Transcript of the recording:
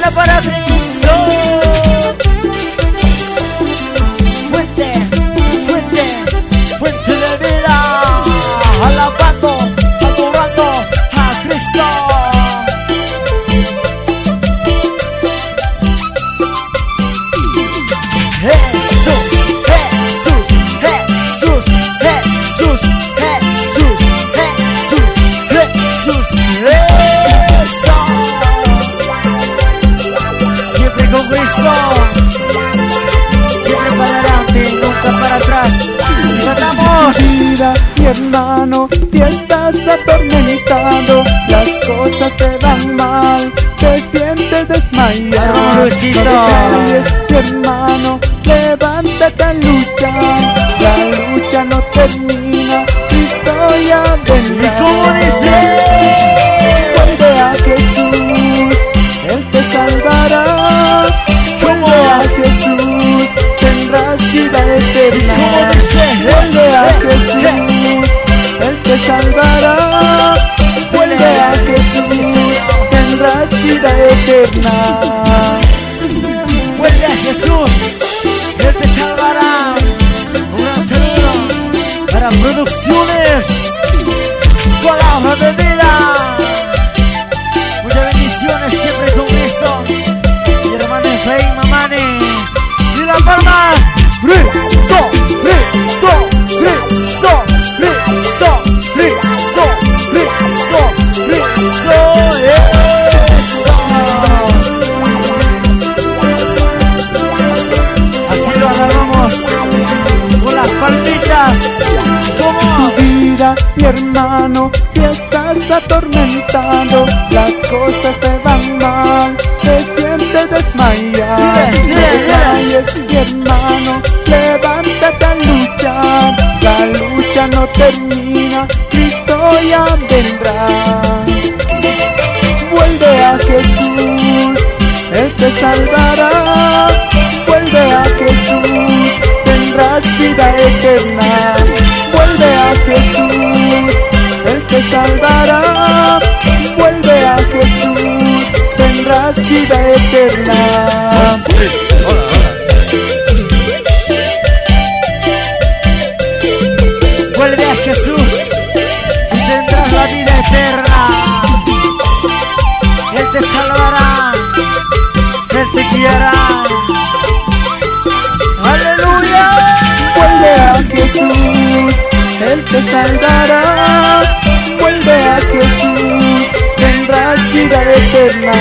Baila para Cristo. Fuente, fuente, fuente de vida. Alabando, adorando a Cristo. Jesús, Jesús, Jesús, Jesús, Jesús, Jesús, Jesús, eso. Siempre con Cristo, siempre para adelante, nunca para atrás. ¡Cantamos! Vida, mi hermano, si estás atormentado, las cosas te van mal, te sientes desmayado. Vamos, Luchito. No desmayes, mi hermano, levántate a luchar. La lucha no termina, Cristo ya vendrá. ¿Y cómo dice? Vuelve a Jesús, Él te salvará. Vuelve a Jesús, tendrás vida eterna. ¿Cómo dice? Vuelve a Jesús, Él te salvará. Vuelve a Jesús, tendrás vida eterna. Vuelve a Jesús, Él te salvará. Un gran saludo para Producciones Palabra de Vida. Muchas bendiciones siempre con Cristo. Mi hermano Efraín Mamani. Y las palmas. Cristo, Cristo, Cristo, Cristo, Cristo, Cristo, Cristo. Eso. Así lo agarramos con las palmitas. ¿Cómo? Tu vida, mi hermano, si estás atormentado, las cosas te van mal, te sientes desmayado. No desmayes, mi hermano, levántate a luchar. La lucha no termina, Cristo ya vendrá. Vuelve a Jesús, Él te salvará. Vuelve a Jesús, tendrás vida eterna. Vuelve a Jesús, Él te salvará. Vuelve a Jesús, tendrás vida eterna. Vuelve a Jesús y tendrás la vida eterna. Él te salvará, Él te guiará. ¡Aleluya! Vuelve a Jesús, Él te salvará. Vuelve a Jesús, tendrás vida eterna.